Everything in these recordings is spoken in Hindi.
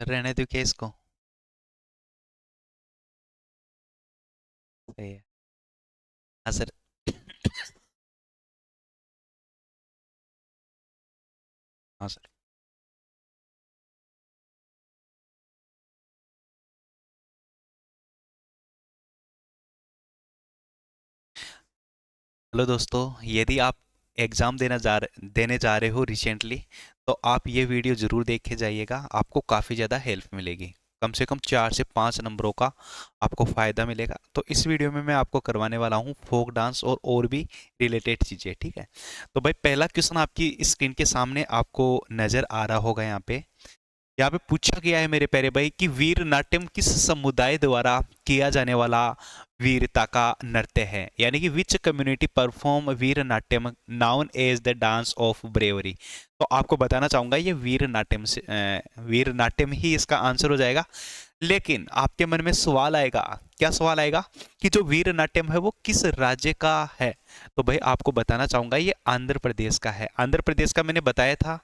रहने दो क्या इसको? सही है। हाँ सर। हाँ सर। हेलो दोस्तों, यदि आप एग्ज़ाम देने जा रहे हो रिसेंटली, तो आप ये वीडियो ज़रूर देख के जाइएगा। आपको काफ़ी ज़्यादा हेल्प मिलेगी। कम से कम 4 से 5 नंबरों का आपको फ़ायदा मिलेगा। तो इस वीडियो में मैं आपको करवाने वाला हूँ फोक डांस और भी रिलेटेड चीज़ें। ठीक है, तो भाई पहला क्वेश्चन आपकी स्क्रीन के सामने आपको नज़र आ रहा होगा। यहाँ पे पूछा गया है मेरे प्यारे भाई कि वीर नाट्यम किस समुदाय द्वारा किया जाने वाला वीरता का नृत्य है, यानी कि which community perform Veera Natyam known as the dance of bravery. तो आपको बताना चाहूंगा ये वीर नाट्यम ही इसका आंसर हो जाएगा। लेकिन आपके मन में सवाल आएगा, क्या सवाल आएगा कि जो वीर नाट्यम है वो किस राज्य का है। तो भाई आपको बताना चाहूंगा ये आंध्र प्रदेश का है। आंध्र प्रदेश का मैंने बताया था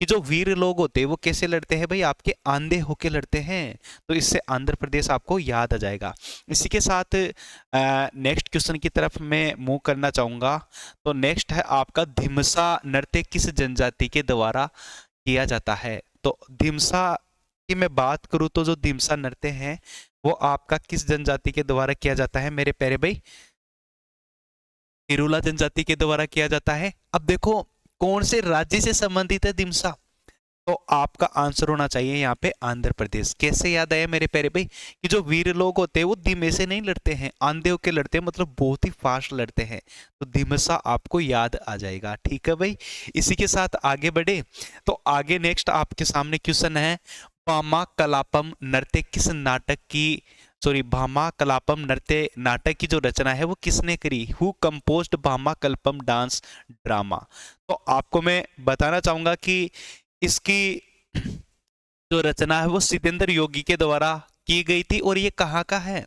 कि जो वीर लोग होते हैं वो कैसे लड़ते हैं भाई, आपके आंधे होके लड़ते हैं। तो इससे आंध्र प्रदेश आपको याद आ जाएगा। इसी के साथ नेक्स्ट क्वेश्चन की तरफ मैं मूव करना चाहूंगा। तो नेक्स्ट है आपका धिमसा नृत्य किस जनजाति के द्वारा किया जाता है। तो धिमसा की मैं बात करूं तो जो धिमसा नृत्य है वो आपका किस जनजाति के द्वारा किया जाता है मेरे प्यारे भाई? तिरुला जनजाति के द्वारा किया जाता है। अब देखो कौन से राज्य से संबंधित है दिमसा, तो आपका आंसर होना चाहिए यहाँ पे आंध्र प्रदेश। कैसे याद आया मेरे प्यारे भाई कि जो वीर लोग होते हैं वो धीमे से नहीं लड़ते हैं, आंधे होके लड़ते हैं, मतलब बहुत ही फास्ट लड़ते हैं। तो दिमसा आपको याद आ जाएगा। ठीक है भाई, इसी के साथ आगे बढ़े। तो आगे नेक्स्ट आपके सामने क्वेश्चन है, भामा कलापम नृत्य किस नाटक की सॉरी भामा कलापम नृत्य नाटक की जो रचना है वो किसने करी? Who composed Bhama कल्पम dance drama. तो आपको मैं बताना चाहूंगा कि इसकी जो रचना है वो सितेंद्र योगी के द्वारा की गई थी। और ये कहाँ का है?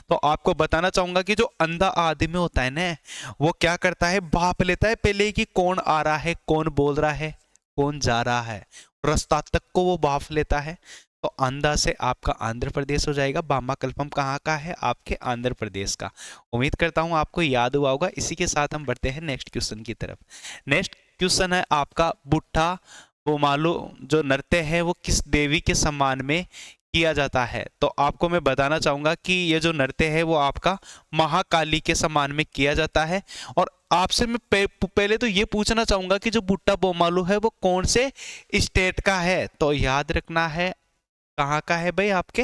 तो आपको बताना चाहूंगा कि जो अंधा आदमी होता है ना, वो क्या करता है, भाप लेता है पहले कि कौन आ रहा है, कौन बोल रहा है, कौन जा रहा है, रास्ता तक को वो भाप लेता है। तो अंधा से आपका आंध्र प्रदेश हो जाएगा। बामा कल्पम कहाँ का है? आपके आंध्र प्रदेश का। उम्मीद करता हूँ आपको याद हुआ होगा। इसी के साथ हम बढ़ते हैं नेक्स्ट क्वेश्चन की तरफ। नेक्स्ट क्वेश्चन है आपका, बुट्टा बोमालू जो नृत्य है वो किस देवी के सम्मान में किया जाता है? तो आपको मैं बताना चाहूंगा कि ये जो नृत्य है वो आपका महाकाली के सम्मान में किया जाता है। और आपसे मैं पहले तो ये पूछना चाहूंगा कि जो बुट्टा बोमालू है वो कौन से स्टेट का है? तो याद रखना है कहाँ का है भाई, आपके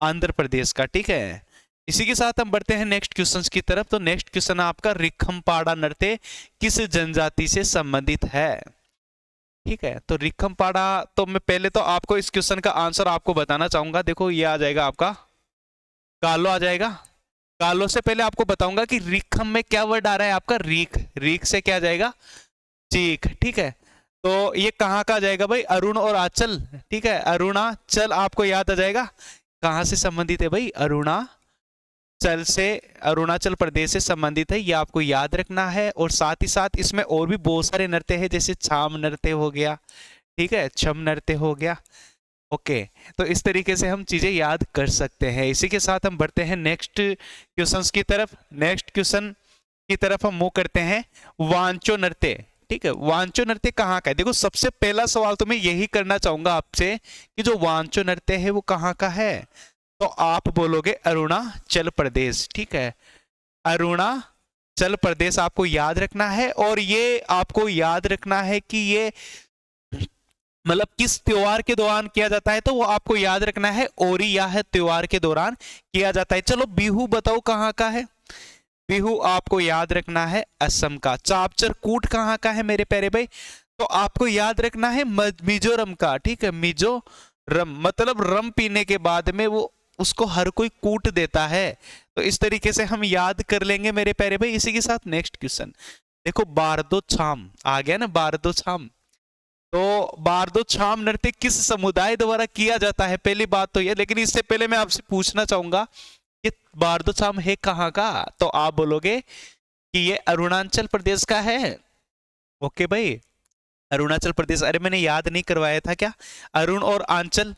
आंध्र प्रदेश का। ठीक है, इसी के साथ हम बढ़ते हैं नेक्स्ट क्वेश्चंस की तरफ। तो नेक्स्ट क्वेश्चन आपका, रिखमपाड़ा नृत्य किस जनजाति से संबंधित है? ठीक है, तो रिखमपाड़ा, तो मैं पहले तो आपको इस क्वेश्चन का आंसर आपको बताना चाहूंगा। देखो ये आ जाएगा आपका कालो आ जाएगा। कालो से पहले आपको बताऊंगा कि रिखम में क्या वर्ड आ रहा है आपका, रीख। रीख से क्या आ जाएगा? चीख। ठीक है, तो ये कहाँ का आ जाएगा भाई? अरुण और आंचल। ठीक है, अरुणाचल आपको याद आ जाएगा। कहाँ से संबंधित है भाई? अरुणाचल से, अरुणाचल प्रदेश से संबंधित है, ये आपको याद रखना है। और साथ ही साथ इसमें और भी बहुत सारे नृत्य हैं, जैसे छाम नृत्य हो गया, ठीक है, छम नृत्य हो गया। ओके, तो इस तरीके से हम चीजें याद कर सकते हैं। इसी के साथ हम बढ़ते हैं नेक्स्ट क्वेश्चंस की तरफ। नेक्स्ट क्वेश्चन की तरफ हम मूव करते हैं, वांचो नृत्य। ठीक है, वांचो नृत्य कहाँ का है? देखो सबसे पहला सवाल तो मैं यही करना चाहूंगा आपसे कि जो वांचो नृत्य है वो कहाँ का है? तो आप बोलोगे अरुणाचल प्रदेश। ठीक है, अरुणाचल प्रदेश आपको याद रखना है। और ये आपको याद रखना है कि ये मतलब किस त्योहार के दौरान किया जाता है, तो वो आपको याद रखना है, ओरिया है त्योहार के दौरान किया जाता है। चलो बिहू बताओ कहाँ का है? बिहू आपको याद रखना है असम का। चापचर कूट कहाँ का है मेरे प्यारे भाई? तो आपको याद रखना है मिजोरम का। ठीक है, मिजोरम, मतलब रम पीने के बाद में वो उसको हर कोई कूट देता है। तो इस तरीके से हम याद कर लेंगे मेरे प्यारे भाई। इसी के साथ नेक्स्ट क्वेश्चन देखो, बारदो छाम आ गया ना, बारदो छाम। तो बारदो छाम नृत्य किस समुदाय द्वारा किया जाता है? पहली बात तो ये, लेकिन इससे पहले मैं आपसे पूछना चाहूंगा कि बारदो छाम है कहाँ का? तो आप बोलोगे कि ये अरुणाचल प्रदेश का है। ओके भाई, अरुणाचल प्रदेश। अरे मैंने याद नहीं करवाया था क्या, अरुण और आंचल?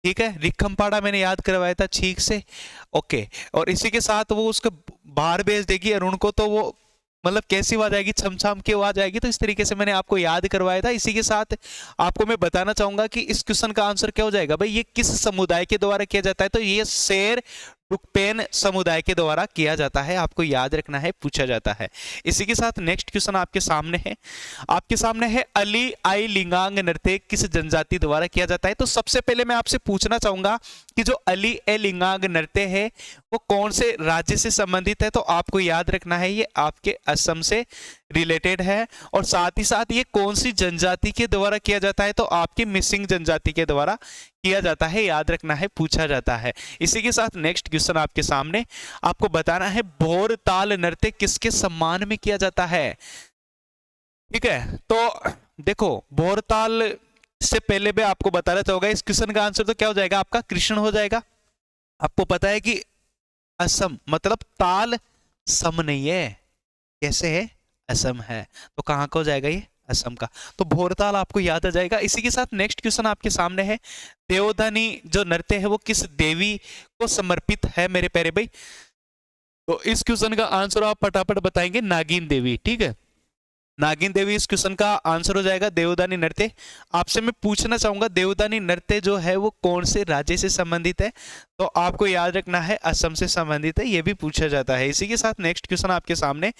ठीक है, रिखमपाड़ा मैंने याद करवाया था ठीक से, ओके। और इसी के साथ वो उसको बाहर भेज देगी अरुण को, तो वो मतलब कैसी आवाज आएगी, छम छम की आवाज आएगी। तो इस तरीके से मैंने आपको याद करवाया था। इसी के साथ आपको मैं बताना चाहूंगा कि इस क्वेश्चन का आंसर क्या हो जाएगा भाई, ये किस समुदाय के द्वारा किया जाता है, तो ये शेर डुकपेन समुदाय के द्वारा किया जाता है, आपको याद रखना है, पूछा जाता है। इसी के साथ नेक्स्ट क्वेश्चन आपके सामने है, आपके सामने है अली आई लिंगांग नृत्य किस जनजाति द्वारा किया जाता है। तो सबसे पहले मैं आपसे पूछना चाहूंगा कि जो अली ए लिंगांग नृत्य है वो कौन से राज्य से संबंधित है। तो आपको याद रखना है ये आपके असम से रिलेटेड है, और साथ ही साथ ये कौन सी जनजाति के द्वारा किया जाता है, तो आपकी मिसिंग जनजाति के द्वारा किया जाता है, याद रखना है, पूछा जाता है। इसी के साथ नेक्स्ट क्वेश्चन आपके सामने, आपको बताना है भोरताल नृत्य किसके सम्मान में किया जाता है। ठीक है, तो देखो भोरताल से पहले मैं आपको बताना चाहूंगा, इस क्वेश्चन का आंसर तो क्या हो जाएगा आपका, कृष्ण हो जाएगा। आपको पता है कि असम मतलब ताल सम नहीं है, कैसे है, असम है, तो कहां का हो जाएगा ये, असम का। तो भोरताल आपको याद आ जाएगा। इसी के साथ नेक्स्ट क्वेश्चन आपके सामने है, देवदानी जो नृत्य है वो किस देवी को समर्पित है मेरे प्यारे भाई। तो इस क्वेश्चन का आंसर आप फटाफट बताएंगे, नागिन देवी। ठीक है, नागिन देवी इस क्वेश्चन का आंसर हो जाएगा, देवदानी नृत्य। आपसे मैं पूछना चाहूंगा देवदानी नृत्य जो है वो कौन से राज्य से संबंधित है, तो आपको याद रखना है असम से संबंधित है, ये भी पूछा जाता है। इसी के साथ नेक्स्ट क्वेश्चन आपके सामने,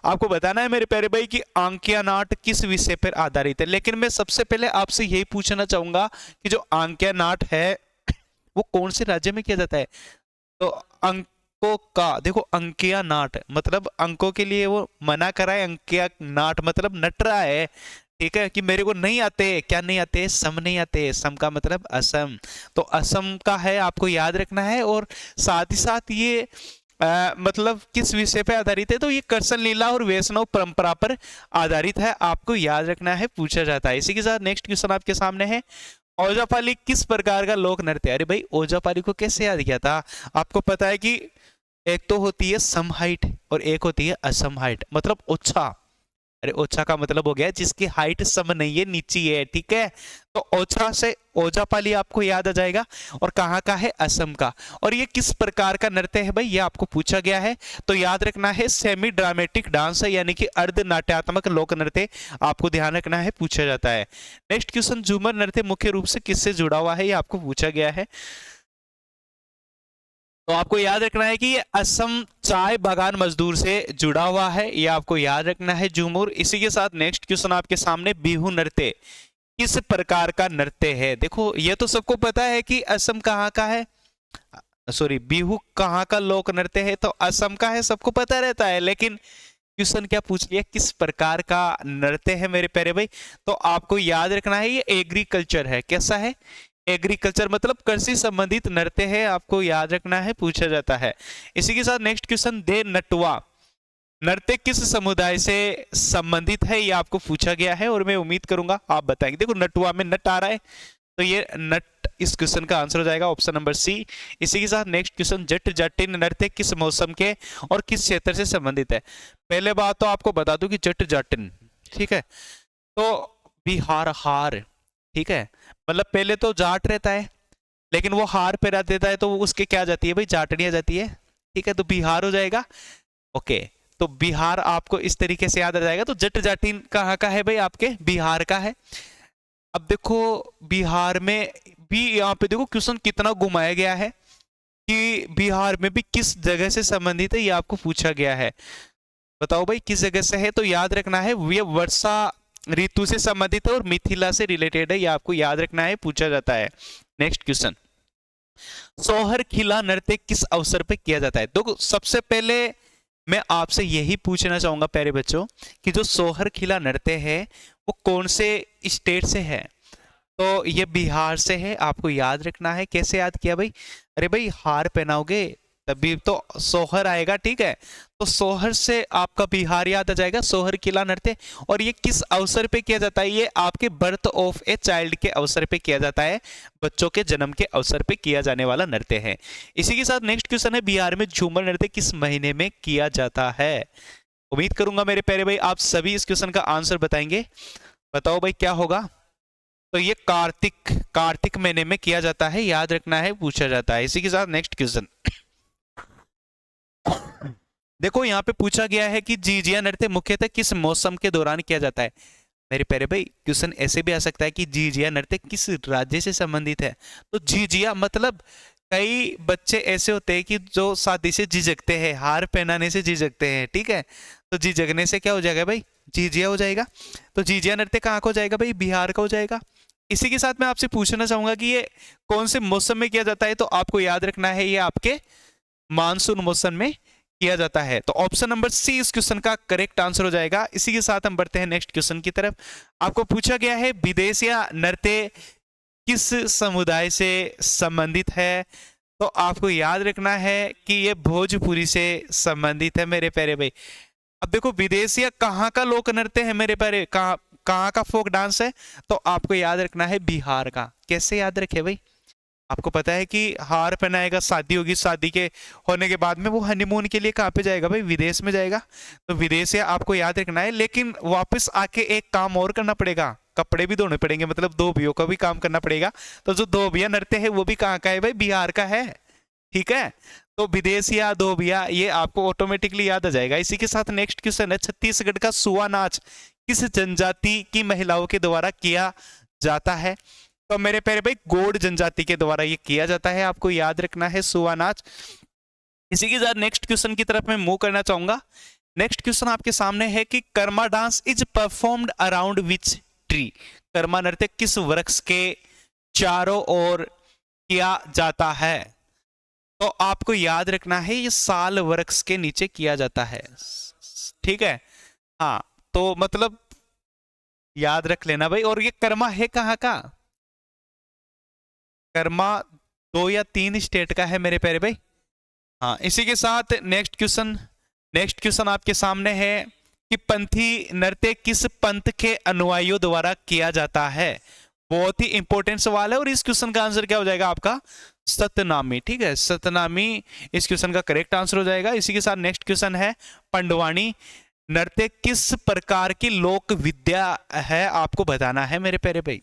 आपको बताना है मेरे प्यारे भाई कि आंकिया नाट किस विषय पर आधारित है। लेकिन मैं सबसे पहले आपसे यही पूछना चाहूंगा कि जो आंकिया नाट है वो कौन से राज्य में किया जाता है। तो अंकों का देखो, अंकिया नाट मतलब अंकों के लिए वो मना करा है, अंकिया नाट मतलब नट रहा है, ठीक है, कि मेरे को नहीं आते, क्या नहीं आते, सम नहीं आते, सम का मतलब असम, तो असम का है, आपको याद रखना है। और साथ ही साथ ये मतलब किस विषय पे आधारित है, तो ये कृष्ण लीला और वैष्णव परंपरा पर आधारित है, आपको याद रखना है, पूछा जाता है। इसी के साथ नेक्स्ट क्वेश्चन आपके सामने है, ओजापाली किस प्रकार का लोक नृत्य। अरे भाई ओजापाली को कैसे याद किया था, आपको पता है कि एक तो होती है सम हाइट और एक होती है असम हाइट, मतलब ओछा। अरे ओछा का मतलब हो गया जिसकी हाइट सम नहीं है, नीची है, ठीक है। तो ओछा से ओजापाली आपको याद आ जाएगा, और कहाँ का है, असम का। और ये किस प्रकार का नृत्य है भाई, ये आपको पूछा गया है, तो याद रखना है सेमी ड्रामेटिक डांस है, यानी कि अर्ध नाट्यात्मक लोक नृत्य, आपको ध्यान रखना है, पूछा जाता है। नेक्स्ट क्वेश्चन, झूमर नृत्य मुख्य रूप से किससे जुड़ा हुआ है, ये आपको पूछा गया है। तो आपको याद रखना है कि ये असम चाय बागान मजदूर से जुड़ा हुआ है, ये आपको याद रखना है, झूमर। इसी के साथ नेक्स्ट क्वेश्चन आपके सामने, बिहू नृत्य किस प्रकार का नृत्य है। देखो ये तो सबको पता है कि असम कहाँ का है, सॉरी बिहू कहाँ का लोक नृत्य है, तो असम का है, सबको पता रहता है। लेकिन क्वेश्चन क्या पूछ लिया, किस प्रकार का नृत्य है मेरे प्यारे भाई, तो आपको याद रखना है ये एग्रीकल्चर है। कैसा है, एग्रीकल्चर मतलब कृषि संबंधित नृत्य है, आपको याद रखना है, पूछा जाता है। इसी के साथ नेक्स्ट क्वेश्चन, दे नटवा नृत्य किस समुदाय से संबंधित है, ये आपको पूछा गया है, और मैं उम्मीद करूंगा आप बताएंगे। देखो नटवा में नट आ रहा है, तो ये नट इस क्वेश्चन का आंसर हो जाएगा, ऑप्शन नंबर सी। इसी के साथ नेक्स्ट क्वेश्चन, जट जाटिन नृत्य किस मौसम के और किस क्षेत्र से संबंधित है। पहले बात तो आपको बता दूं कि जट जाटिन, ठीक है, तो बिहार हार, ठीक है, मतलब पहले तो जाट रहता है, लेकिन वो हार पे रह देता है, तो उसके क्या जाती है भाई, जाटनिया जाती है, ठीक है, तो बिहार हो जाएगा, ओके। तो बिहार आपको इस तरीके से याद आ जाएगा। तो जट जाटिन कहाँ का है भाई, आपके बिहार का है। अब देखो बिहार में भी यहाँ पे देखो क्वेश्चन कितना घुमाया गया है कि बिहार में भी किस जगह से संबंधित है, ये आपको पूछा गया है। बताओ भाई किस जगह से है, तो याद रखना है ये वर्षा ऋतु से संबंधित है और मिथिला से रिलेटेड है, ये आपको याद रखना है, पूछा जाता है। नेक्स्ट क्वेश्चन, सोहर खिला नृत्य किस अवसर पे किया जाता है। देखो सबसे पहले मैं आपसे यही पूछना चाहूंगा प्यारे बच्चों कि जो सोहर खिला नृत्य है वो कौन से स्टेट से है, तो ये बिहार से है, आपको याद रखना है। कैसे याद किया भाई, अरे भाई हार पहनाओगे तभी तो सोहर आएगा, ठीक है, तो सोहर से आपका बिहार याद आ जाएगा, सोहर किला नृत्य। और ये किस अवसर पे किया जाता है, ये आपके बर्थ ऑफ ए चाइल्ड के अवसर पे किया जाता है, बच्चों के जन्म के अवसर पे किया जाने वाला नृत्य है। इसी के साथ नेक्स्ट क्वेश्चन है, बिहार में झूमर नृत्य किस महीने में किया जाता है। उम्मीद करूंगा मेरे प्यारे भाई आप सभी इस क्वेश्चन का आंसर बताएंगे। बताओ भाई क्या होगा, तो ये कार्तिक महीने में किया जाता है, याद रखना है, पूछा जाता है। इसी के साथ नेक्स्ट क्वेश्चन देखो यहाँ पे पूछा गया है कि झिझिया नृत्य मुख्यतः किस मौसम के दौरान किया जाता है। मेरे प्यारे भाई क्वेश्चन ऐसे भी आ सकता है कि झिझिया नृत्य किस राज्य से संबंधित है। तो झिझिया मतलब कई बच्चे ऐसे होते हैं कि जो शादी से झिझकते हैं, हार पहनाने से झिझकते हैं, ठीक है। तो झिझकने से क्या हो जाएगा भाई, झिझिया हो जाएगा। तो झिझिया नृत्य कहाँ का हो जाएगा भाई, बिहार का हो जाएगा। इसी के साथ मैं आपसे पूछना चाहूंगा कि ये कौन से मौसम में किया जाता है। तो आपको याद रखना है ये आपके मानसून मौसम में किया जाता है। तो ऑप्शन नंबर सी इस क्वेश्चन का करेक्ट आंसर हो जाएगा। इसी के साथ हम बढ़ते हैं नेक्स्ट क्वेश्चन की तरफ। आपको पूछा गया है विदेशिया नृत्य किस समुदाय से संबंधित है। तो आपको याद रखना है कि ये भोजपुरी से संबंधित है मेरे प्यारे भाई। अब देखो विदेशिया कहाँ का लोक नृत्य है मेरे प्यारे, कहाँ का फोक डांस है। तो आपको याद रखना है बिहार का। कैसे याद रखे भाई, आपको पता है कि हार पहनाएगा, शादी होगी, शादी के होने के बाद में वो हनीमून के लिए कहाँ पे जाएगा भाई, विदेश में जाएगा। तो विदेश से आपको याद रखना है, लेकिन वापस आके एक काम और करना पड़ेगा, कपड़े भी धोने पड़ेंगे, मतलब धोबियों का भी काम करना पड़ेगा। तो जो धोबिया नृत्य है वो भी कहाँ का है भाई, बिहार का है, ठीक है। तो विदेशिया धोबिया ये आपको ऑटोमेटिकली याद आ जाएगा। इसी के साथ नेक्स्ट क्वेश्चन है छत्तीसगढ़ का सुआ नाच किस जनजाति की महिलाओं के द्वारा किया जाता है। तो मेरे प्यारे भाई गोंड जनजाति के द्वारा ये किया जाता है, आपको याद रखना है सुआ नाच। इसी के साथ नेक्स्ट क्वेश्चन की तरफ मैं मूव करना चाहूंगा। नेक्स्ट क्वेश्चन आपके सामने है कि Karma dance is performed around which tree. Karma नृत्य किस वृक्ष के चारों ओर किया जाता है। तो आपको याद रखना है ये साल वृक्ष के नीचे किया जाता है, ठीक है। हाँ तो मतलब याद रख लेना भाई। और ये कर्मा है कहाँ का, कर्मा 2 या 3 स्टेट का है मेरे प्यारे भाई। हाँ इसी के साथ नेक्स्ट क्वेश्चन आपके सामने है कि पंथी नृत्य किस पंथ के अनुयायियों द्वारा किया जाता है। बहुत ही इंपॉर्टेंट सवाल है और इस क्वेश्चन का आंसर क्या हो जाएगा आपका, सतनामी, ठीक है। सतनामी इस क्वेश्चन का करेक्ट आंसर हो जाएगा। इसी के साथ नेक्स्ट क्वेश्चन है पंडवानी नृत्य किस प्रकार की लोक विद्या है, आपको बताना है मेरे प्यारे भाई।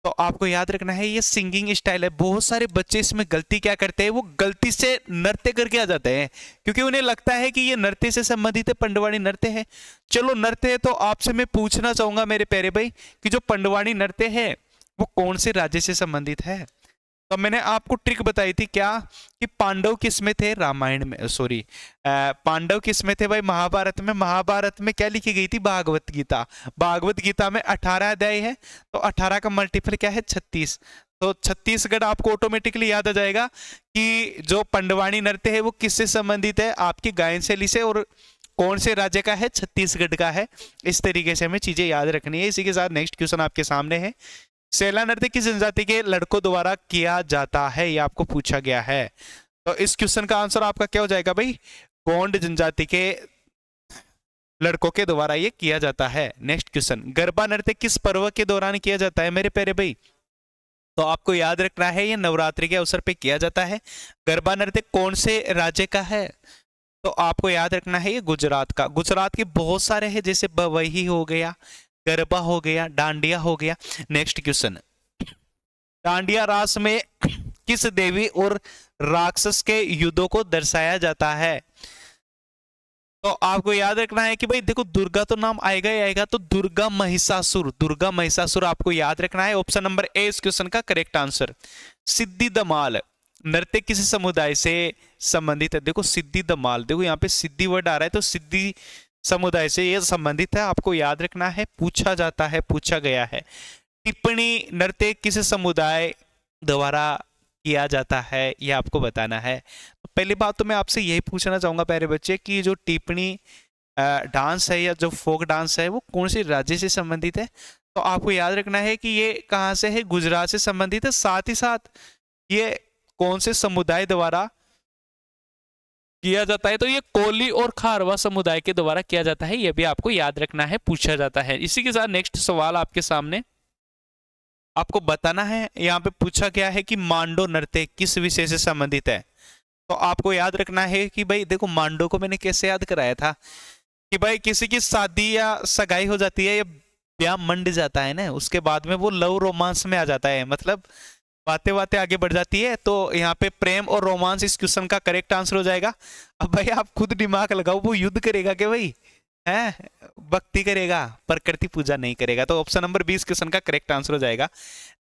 तो आपको याद रखना है ये सिंगिंग स्टाइल है। बहुत सारे बच्चे इसमें गलती क्या करते हैं, वो गलती से नृत्य करके आ जाते हैं क्योंकि उन्हें लगता है कि ये नृत्य से संबंधित है, पंडवानी नृत्य है। चलो नृत्य है तो आपसे मैं पूछना चाहूंगा मेरे प्यारे भाई कि जो पंडवानी नृत्य है वो कौन से राज्य से संबंधित है। तो मैंने आपको ट्रिक बताई थी क्या, कि पांडव किस में थे, रामायण में, सॉरी पांडव किस में थे भाई, महाभारत में। महाभारत में क्या लिखी गई थी, भागवत गीता। भागवत गीता में 18 अध्याय है, तो 18 का मल्टीपल क्या है, 36। तो छत्तीसगढ़ आपको ऑटोमेटिकली याद आ जाएगा कि जो पंडवानी नृत्य है वो किससे संबंधित है, आपकी गायन शैली से, और कौन से राज्य का है, छत्तीसगढ़ का है। इस तरीके से हमें चीजें याद रखनी है। इसी के साथ नेक्स्ट क्वेश्चन आपके सामने है, सेला नृत्य किस जनजाति के लड़कों द्वारा किया जाता है, ये आपको पूछा गया है। तो इस क्वेश्चन का आंसर आपका क्या हो जाएगा भाई, गोंड जनजाति के लड़कों के द्वारा ये किया जाता है। नेक्स्ट क्वेश्चन, गरबा नृत्य किस पर्व के दौरान किया जाता है मेरे प्यारे भाई। तो आपको याद रखना है ये नवरात्रि के अवसर पे किया जाता है। गरबा नृत्य कौन से राज्य का है, तो आपको याद रखना है ये गुजरात का। गुजरात के बहुत सारे हैं, जैसे बवही हो गया, गरबा हो गया, डांडिया हो गया। नेक्स्ट क्वेश्चन, डांडिया रास में किस देवी और राक्षस के युद्धों को दर्शाया जाता है। तो आपको याद रखना है कि भाई देखो दुर्गा तो नाम आएगा ही आएगा, तो दुर्गा महिषासुर आपको याद रखना है। ऑप्शन नंबर ए इस क्वेश्चन का करेक्ट आंसर। सिद्धि दमाल नृत्य किसी समुदाय से संबंधित है। देखो सिद्धि दमाल, देखो यहाँ पे सिद्धि वर्ड आ रहा है, तो सिद्धि समुदाय से ये संबंधित है, आपको याद रखना है, पूछा जाता है, पूछा गया है। टिप्पणी नृत्य किस समुदाय द्वारा किया जाता है, ये आपको बताना है। तो पहली बात तो मैं आपसे यही पूछना चाहूंगा प्यारे बच्चे कि जो टिप्पणी डांस है या जो फोक डांस है वो कौन से राज्य से संबंधित है। तो आपको याद रखना है कि ये कहाँ से है, गुजरात से संबंधित है। साथ ही साथ ये कौन से समुदाय द्वारा किया जाता है, तो ये कोली और खारवा समुदाय के द्वारा किया जाता है, ये भी आपको याद रखना है, पूछा जाता है। इसी के साथ नेक्स्ट सवाल आपके सामने आपको बताना है, यहाँ पे पूछा गया है कि मांडो नृत्य किस विषय से संबंधित है। तो आपको याद रखना है कि भाई देखो मांडो को मैंने कैसे याद कराया था कि भाई किसी की शादी या सगाई हो जाती है या ब्याह मंड जाता है ना, उसके बाद में वो लव रोमांस में आ जाता है, मतलब बातें बातें आगे बढ़ जाती है। तो यहाँ पे प्रेम और रोमांस इस क्वेश्चन का करेक्ट आंसर हो जाएगा। अब भाई आप खुद दिमाग लगाओ, वो युद्ध करेगा क्या भाई, है भक्ति करेगा, प्रकृति पूजा नहीं करेगा। तो ऑप्शन नंबर 20 क्वेश्चन का करेक्ट आंसर हो जाएगा।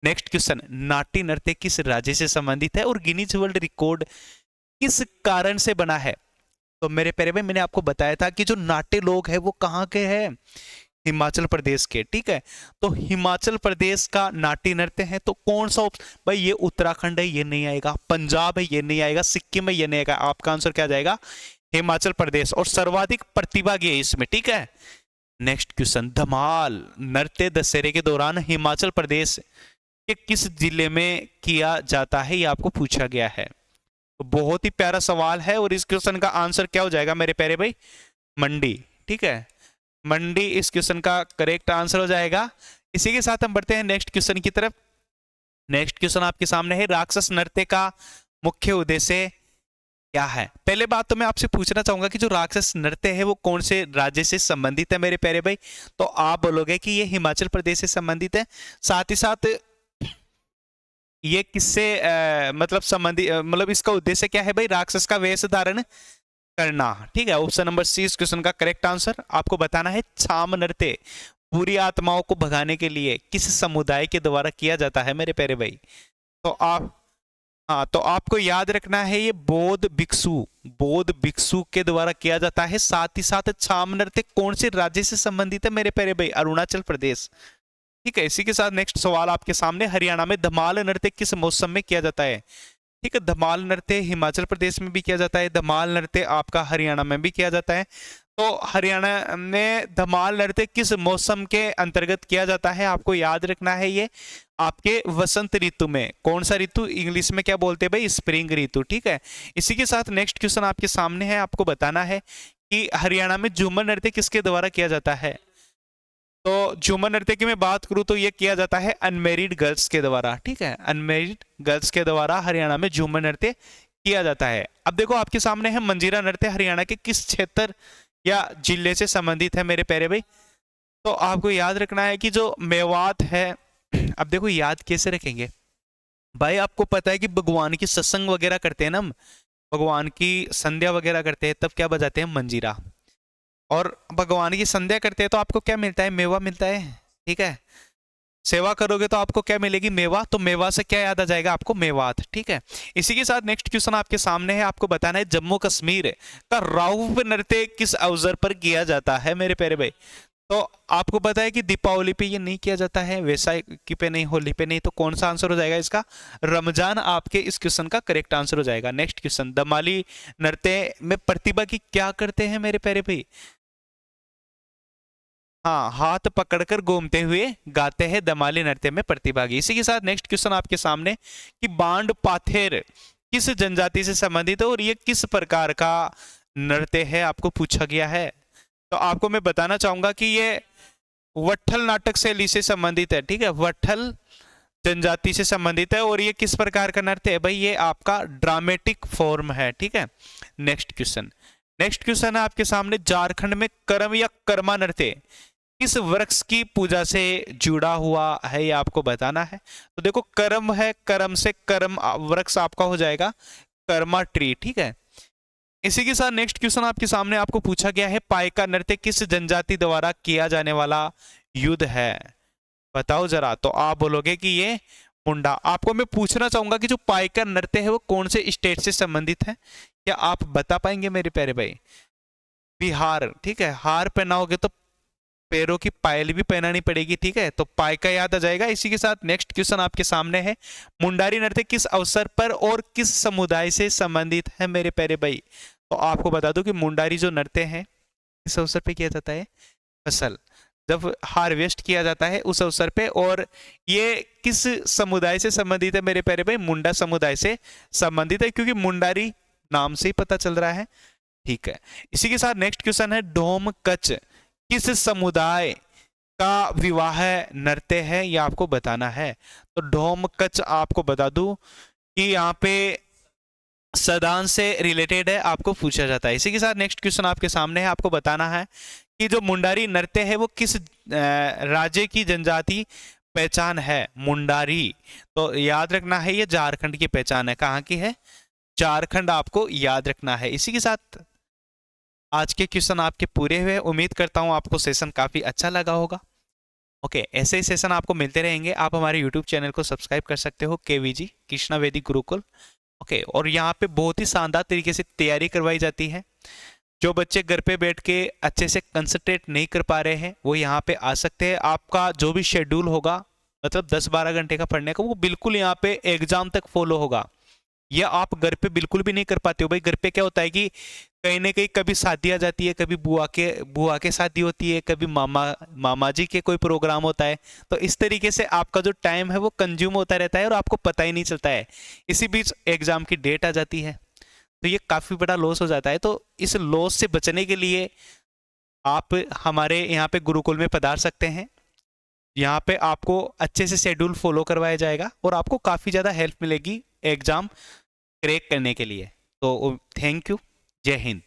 नेक्स्ट क्वेश्चन, नाट्य नृत्य किस राज्य से संबंधित है और गिनीज वर्ल्ड रिकॉर्ड किस कारण से बना है? तो मेरे प्यारे भाई मैंने आपको बताया था कि जो नाट्य लोग हैं वो कहाँ के हैं, हिमाचल प्रदेश के, ठीक है। तो हिमाचल प्रदेश का नाट्य नृत्य है, तो कौन सा भाई, ये उत्तराखंड है ये नहीं आएगा, पंजाब है ये नहीं आएगा, सिक्किम है ये नहीं आएगा, आपका आंसर क्या जाएगा, हिमाचल प्रदेश। और सर्वाधिक प्रतिभागी है इसमें, ठीक है। नेक्स्ट क्वेश्चन, धमाल नृत्य दशहरे के दौरान हिमाचल प्रदेश के किस जिले में किया जाता है, ये आपको पूछा गया है। तो बहुत ही प्यारा सवाल है और इस क्वेश्चन का आंसर क्या हो जाएगा मेरे प्यारे भाई, मंडी, ठीक है। मंडी इस क्वेश्चन का करेक्ट आंसर हो जाएगा। इसी के साथ हम बढ़ते हैं नेक्स्ट क्वेश्चन की तरफ। नेक्स्ट क्वेश्चन आपके सामने है, राक्षस नृत्य का मुख्य उद्देश्य क्या है? पहले बात तो मैं आपसे पूछना चाहूंगा कि जो राक्षस नृत्य है वो कौन से राज्य से संबंधित है मेरे प्यारे भाई? तो आप बोलोगे कि ये हिमाचल प्रदेश से संबंधित है। साथ ही साथ ये किससे मतलब संबंधित, मतलब इसका उद्देश्य क्या है भाई, राक्षस का वेश धारण करना, ठीक है। ऑप्शन नंबर सी इस क्वेश्चन का करेक्ट आंसर। आपको बताना है, छाम नृत्य बुरी आत्माओं को भगाने के लिए किस समुदाय के द्वारा किया जाता है मेरे प्यारे भाई? तो आप, हाँ, तो आपको याद रखना है ये बौद्ध भिक्षु के द्वारा किया जाता है। साथ ही साथ छाम नृत्य कौन से राज्य से संबंधित है मेरे प्यारे भाई? अरुणाचल प्रदेश, ठीक है। इसी के साथ नेक्स्ट सवाल आपके सामने, हरियाणा में धमाल नृत्य किस मौसम में किया जाता है? ठीक है, धमाल नृत्य हिमाचल प्रदेश में भी किया जाता है, धमाल नृत्य आपका हरियाणा में भी किया जाता है। तो हरियाणा में धमाल नृत्य किस मौसम के अंतर्गत किया जाता है? आपको याद रखना है ये आपके वसंत ऋतु में। कौन सा ऋतु, इंग्लिश में क्या बोलते हैं भाई, स्प्रिंग ऋतु, ठीक है। इसी के साथ नेक्स्ट क्वेश्चन आपके सामने है, आपको बताना है कि हरियाणा में झूमर नृत्य किसके द्वारा किया जाता है? तो झूमर नृत्य की मैं बात करूं तो ये किया जाता है अनमेरिड गर्ल्स के द्वारा, ठीक है। अनमेरिड गर्ल्स के द्वारा हरियाणा में झूमर नृत्य किया जाता है। अब देखो आपके सामने है, मंजीरा नृत्य हरियाणा के किस क्षेत्र या जिले से संबंधित है मेरे प्यारे भाई? तो आपको याद रखना है कि जो मेवात है, अब देखो याद कैसे रखेंगे भाई, आपको पता है कि भगवान की सत्संग वगैरह करते हैं ना हम, भगवान की संध्या वगैरह करते हैं, तब क्या बजाते हैं, मंजीरा। और भगवान की संध्या करते हैं तो आपको क्या मिलता है, मेवा मिलता है, ठीक है। सेवा करोगे तो आपको क्या मिलेगी, मेवा। तो मेवा से क्या याद आ जाएगा आपको, मेवात, ठीक है। इसी के साथ नेक्स्ट क्वेश्चन आपके सामने है, आपको बताना है जम्मू कश्मीर का राउफ नृत्य किस अवसर पर किया जाता है मेरे प्यारे भाई? तो आपको पता है कि दीपावली पे ये नहीं किया जाता है, वैसाखी पे नहीं, होली पे नहीं। तो कौन सा आंसर हो जाएगा इसका, रमजान आपके इस क्वेश्चन का करेक्ट आंसर हो जाएगा। नेक्स्ट क्वेश्चन, दमाली नृत्य में प्रतिभा की क्या करते हैं मेरे प्यारे भाई? हाँ, हाथ पकड़कर घूमते हुए गाते हैं दमाली नृत्य में प्रतिभागी। इसी के साथ नेक्स्ट क्वेश्चन आपके सामने कि बांड पाथेर किस जनजाति से संबंधित है और ये किस प्रकार का नृत्य है, आपको पूछा गया है। तो आपको मैं बताना चाहूंगा कि ये वट्ठल नाटक शैली से संबंधित है, ठीक है। वट्ठल जनजाति से संबंधित है और ये किस प्रकार का नृत्य है भाई, ये आपका ड्रामेटिक फॉर्म है, ठीक है। नेक्स्ट क्वेश्चन है आपके सामने, झारखंड में कर्म या कर्मा नृत्य किस वृक्ष की पूजा से जुड़ा हुआ है, ये आपको बताना है। तो देखो कर्म है, कर्म से कर्म वृक्ष आपका हो जाएगा कर्मा ट्री, ठीक है। इसी के साथ नेक्स्ट क्वेश्चन आपके सामने आपको पूछा गया है, पाइका नृत्य किस जनजाति द्वारा किया जाने वाला युद्ध है, बताओ जरा। तो आप बोलोगे कि ये मुंडा। आपको मैं पूछना चाहूंगा कि जो पाइका नृत्य है वो कौन से स्टेट से संबंधित है, क्या आप बता पाएंगे मेरे प्यारे भाई? बिहार, ठीक है। हार पहनाओगे तो पैरों की पायल भी पहनानी पड़ेगी, ठीक है। तो पाइका याद आ जाएगा। इसी के साथ नेक्स्ट क्वेश्चन आपके सामने है, मुंडारी नृत्य किस अवसर पर और किस समुदाय से संबंधित है मेरे प्यारे भाई? तो आपको बता दूं कि मुंडारी जो नृत्य है किस अवसर पे किया जाता है, फसल जब हार्वेस्ट किया जाता है उस अवसर पे। और ये किस समुदाय से संबंधित है मेरे प्यारे भाई? मुंडा समुदाय से संबंधित है, क्योंकि मुंडारी नाम से ही पता चल रहा है, ठीक है। इसी के साथ नेक्स्ट क्वेश्चन है, डोम कच किस समुदाय का विवाह नृत्य है, ये आपको बताना है। तो डोम कच आपको बता दूं कि यहाँ पे सदान से रिलेटेड है, आपको पूछा जाता है। इसी के साथ नेक्स्ट क्वेश्चन आपके सामने है, आपको बताना है कि जो मुंडारी नृत्य है वो किस राज्य की जनजाति पहचान है? मुंडारी, तो याद रखना है ये झारखंड की पहचान है। कहाँ की है? झारखंड, आपको याद रखना है। इसी के साथ आज के क्वेश्चन आपके पूरे हुए। उम्मीद करता हूँ आपको सेशन काफी अच्छा लगा होगा। ओके, ऐसे ही सेशन आपको मिलते रहेंगे। आप हमारे यूट्यूब चैनल को सब्सक्राइब कर सकते हो, KVG कृष्णा वैदिक गुरुकुल। ओके, और यहाँ पे बहुत ही शानदार तरीके से तैयारी करवाई जाती है। जो बच्चे घर पे बैठ के अच्छे से कंसंट्रेट नहीं कर पा रहे हैं वो यहाँ पे आ सकते हैं। आपका जो भी शेड्यूल होगा, मतलब 10-12 घंटे का पढ़ने का, वो बिल्कुल यहाँ पे एग्जाम तक फॉलो होगा। ये आप घर पे बिल्कुल भी नहीं कर पाते हो भाई। घर पे क्या होता है कि कहीं ना कहीं कभी शादी आ जाती है, कभी बुआ के शादी होती है, कभी मामा जी के कोई प्रोग्राम होता है। तो इस तरीके से आपका जो टाइम है वो कंज्यूम होता रहता है और आपको पता ही नहीं चलता है। इसी बीच एग्जाम की डेट आ जाती है, तो ये काफी बड़ा लॉस हो जाता है। तो इस लॉस से बचने के लिए आप हमारे यहाँ पे गुरुकुल में पधार सकते हैं। यहाँ पे आपको अच्छे से शेड्यूल फॉलो करवाया जाएगा और आपको काफी ज्यादा हेल्प मिलेगी एग्जाम क्रैक करने के लिए। तो थैंक यू, जय हिंद।